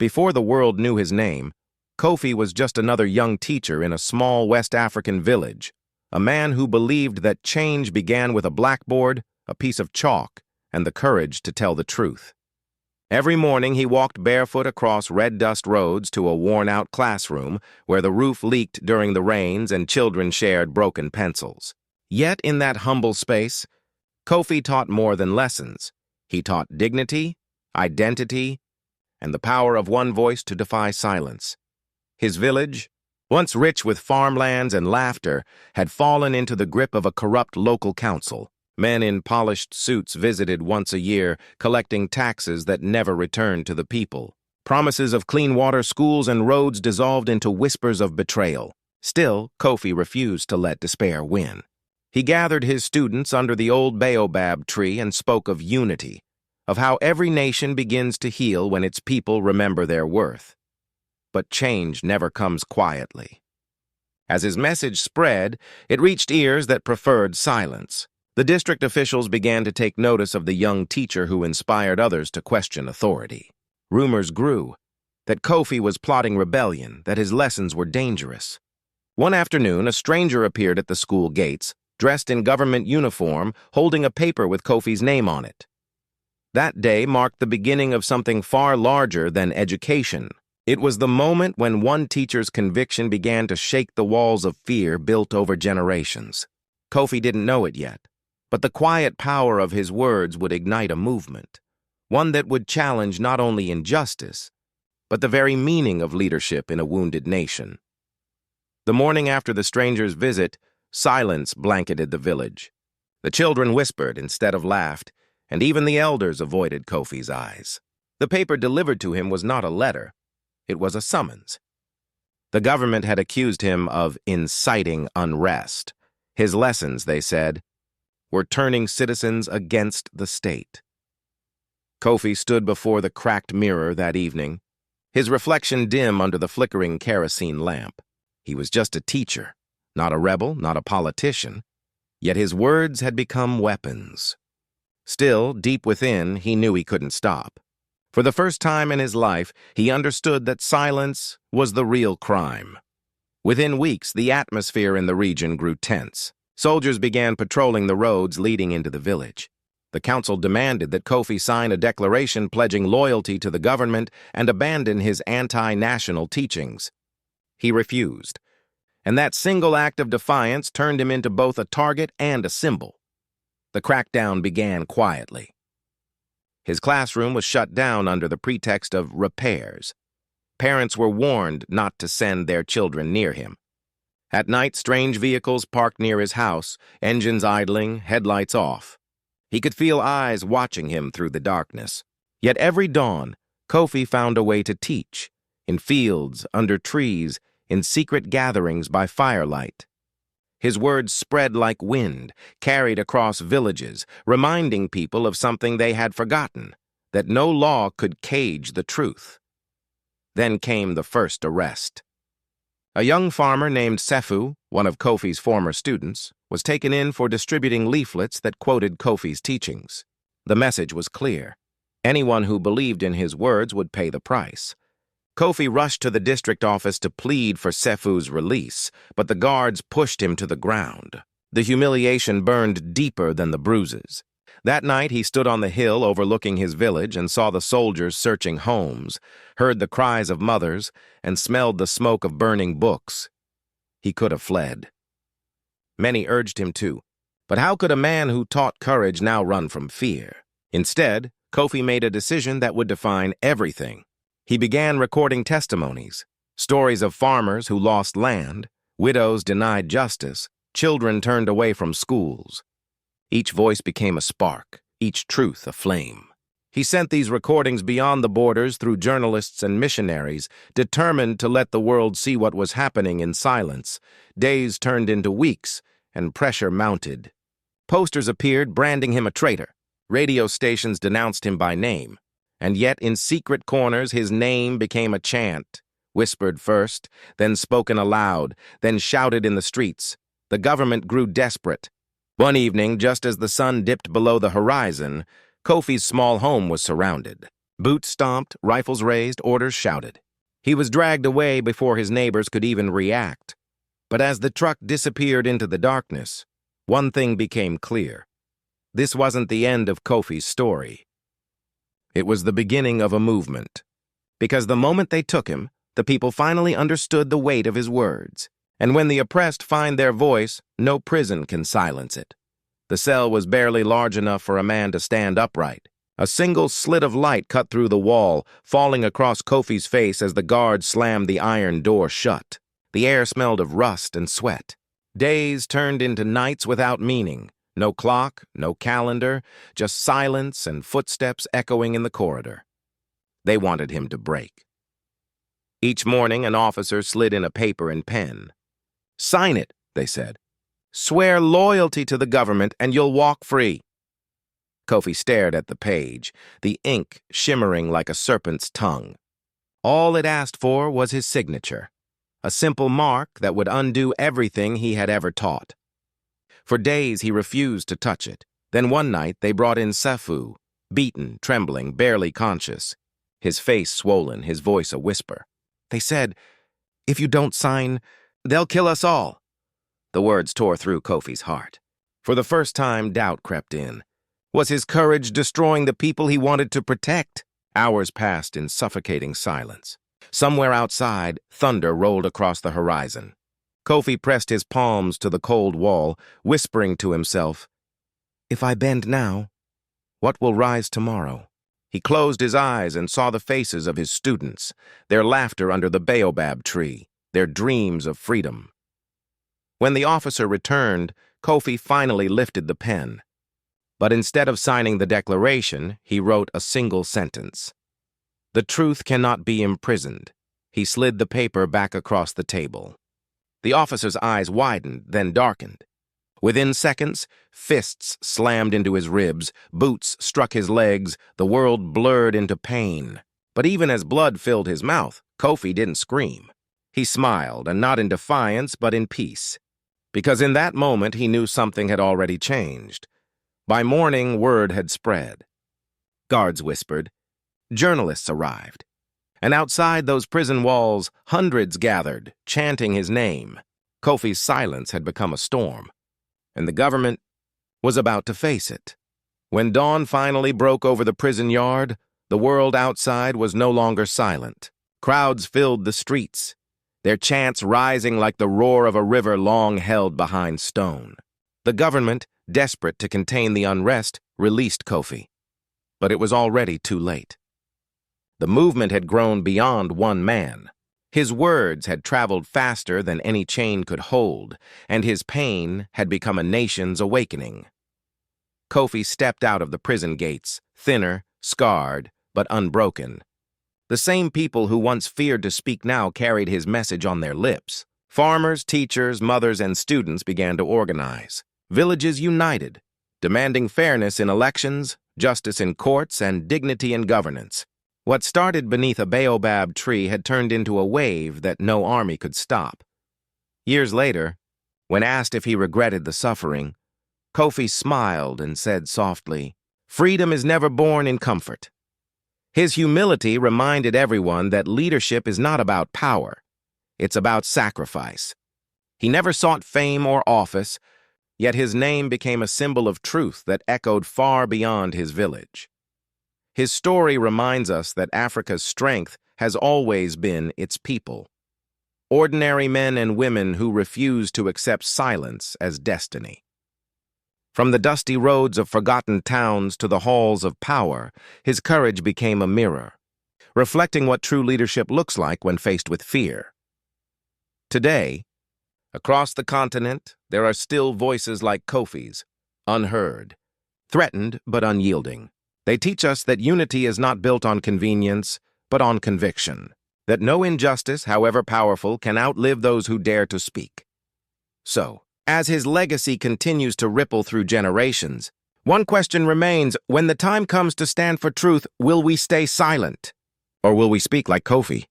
Before the world knew his name, Kofi was just another young teacher in a small West African village, a man who believed that change began with a blackboard, a piece of chalk, and the courage to tell the truth. Every morning he walked barefoot across red dust roads to a worn-out classroom where the roof leaked during the rains and children shared broken pencils. Yet in that humble space, Kofi taught more than lessons. He taught dignity, identity, and the power of one voice to defy silence. His village, once rich with farmlands and laughter, had fallen into the grip of a corrupt local council. Men in polished suits visited once a year, collecting taxes that never returned to the people. Promises of clean water, schools, and roads dissolved into whispers of betrayal. Still, Kofi refused to let despair win. He gathered his students under the old baobab tree and spoke of unity, of how every nation begins to heal when its people remember their worth. But change never comes quietly. As his message spread, it reached ears that preferred silence. The district officials began to take notice of the young teacher who inspired others to question authority. Rumors grew that Kofi was plotting rebellion, that his lessons were dangerous. One afternoon, a stranger appeared at the school gates, dressed in government uniform, holding a paper with Kofi's name on it. That day marked the beginning of something far larger than education. It was the moment when one teacher's conviction began to shake the walls of fear built over generations. Kofi didn't know it yet, but the quiet power of his words would ignite a movement, one that would challenge not only injustice, but the very meaning of leadership in a wounded nation. The morning after the stranger's visit, silence blanketed the village. The children whispered instead of laughed, and even the elders avoided Kofi's eyes. The paper delivered to him was not a letter. It was a summons. The government had accused him of inciting unrest. His lessons, they said, were turning citizens against the state. Kofi stood before the cracked mirror that evening, his reflection dim under the flickering kerosene lamp. He was just a teacher, not a rebel, not a politician, yet his words had become weapons. Still, deep within, he knew he couldn't stop. For the first time in his life, he understood that silence was the real crime. Within weeks, the atmosphere in the region grew tense. Soldiers began patrolling the roads leading into the village. The council demanded that Kofi sign a declaration pledging loyalty to the government and abandon his anti-national teachings. He refused, and that single act of defiance turned him into both a target and a symbol. The crackdown began quietly. His classroom was shut down under the pretext of repairs. Parents were warned not to send their children near him. At night, strange vehicles parked near his house, engines idling, headlights off. He could feel eyes watching him through the darkness. Yet every dawn, Kofi found a way to teach, in fields, under trees, in secret gatherings by firelight. His words spread like wind, carried across villages, reminding people of something they had forgotten, that no law could cage the truth. Then came the first arrest. A young farmer named Sefu, one of Kofi's former students, was taken in for distributing leaflets that quoted Kofi's teachings. The message was clear. Anyone who believed in his words would pay the price. Kofi rushed to the district office to plead for Sefu's release, but the guards pushed him to the ground. The humiliation burned deeper than the bruises. That night, he stood on the hill overlooking his village and saw the soldiers searching homes, heard the cries of mothers, and smelled the smoke of burning books. He could have fled. Many urged him to, but how could a man who taught courage now run from fear? Instead, Kofi made a decision that would define everything. He began recording testimonies, stories of farmers who lost land, widows denied justice, children turned away from schools. Each voice became a spark, each truth a flame. He sent these recordings beyond the borders through journalists and missionaries, determined to let the world see what was happening in silence. Days turned into weeks, and pressure mounted. Posters appeared branding him a traitor. Radio stations denounced him by name. And yet in secret corners his name became a chant, whispered first, then spoken aloud, then shouted in the streets. The government grew desperate. One evening, just as the sun dipped below the horizon, Kofi's small home was surrounded. Boots stomped, rifles raised, orders shouted. He was dragged away before his neighbors could even react. But as the truck disappeared into the darkness, one thing became clear. This wasn't the end of Kofi's story. It was the beginning of a movement. Because the moment they took him, the people finally understood the weight of his words. And when the oppressed find their voice, no prison can silence it. The cell was barely large enough for a man to stand upright. A single slit of light cut through the wall, falling across Kofi's face as the guard slammed the iron door shut. The air smelled of rust and sweat. Days turned into nights without meaning. No clock, no calendar, just silence and footsteps echoing in the corridor. They wanted him to break. Each morning, an officer slid in a paper and pen. "Sign it," they said. "Swear loyalty to the government and you'll walk free." Kofi stared at the page, the ink shimmering like a serpent's tongue. All it asked for was his signature, a simple mark that would undo everything he had ever taught. For days he refused to touch it. Then one night they brought in Sefu, beaten, trembling, barely conscious, his face swollen, his voice a whisper. They said, "If you don't sign, they'll kill us all." The words tore through Kofi's heart. For the first time, doubt crept in. Was his courage destroying the people he wanted to protect? Hours passed in suffocating silence. Somewhere outside, thunder rolled across the horizon. Kofi pressed his palms to the cold wall, whispering to himself, "If I bend now, what will rise tomorrow?" He closed his eyes and saw the faces of his students, their laughter under the baobab tree, their dreams of freedom. When the officer returned, Kofi finally lifted the pen. But instead of signing the declaration, he wrote a single sentence. "The truth cannot be imprisoned." He slid the paper back across the table. The officer's eyes widened, then darkened. Within seconds, fists slammed into his ribs, boots struck his legs, the world blurred into pain. But even as blood filled his mouth, Kofi didn't scream. He smiled, and not in defiance, but in peace. Because in that moment he knew something had already changed. By morning, word had spread. Guards whispered. Journalists arrived. And outside those prison walls, hundreds gathered, chanting his name. Kofi's silence had become a storm, and the government was about to face it. When dawn finally broke over the prison yard, the world outside was no longer silent. Crowds filled the streets, their chants rising like the roar of a river long held behind stone. The government, desperate to contain the unrest, released Kofi. But it was already too late. The movement had grown beyond one man. His words had traveled faster than any chain could hold, and his pain had become a nation's awakening. Kofi stepped out of the prison gates, thinner, scarred, but unbroken. The same people who once feared to speak now carried his message on their lips. Farmers, teachers, mothers, and students began to organize. Villages united, demanding fairness in elections, justice in courts, and dignity in governance. What started beneath a baobab tree had turned into a wave that no army could stop. Years later, when asked if he regretted the suffering, Kofi smiled and said softly, "Freedom is never born in comfort." His humility reminded everyone that leadership is not about power. It's about sacrifice. He never sought fame or office, yet his name became a symbol of truth that echoed far beyond his village. His story reminds us that Africa's strength has always been its people. Ordinary men and women who refuse to accept silence as destiny. From the dusty roads of forgotten towns to the halls of power, his courage became a mirror, reflecting what true leadership looks like when faced with fear. Today, across the continent, there are still voices like Kofi's, unheard, threatened but unyielding. They teach us that unity is not built on convenience, but on conviction, that no injustice, however powerful, can outlive those who dare to speak. So, as his legacy continues to ripple through generations, one question remains: when the time comes to stand for truth, will we stay silent? Or will we speak like Kofi?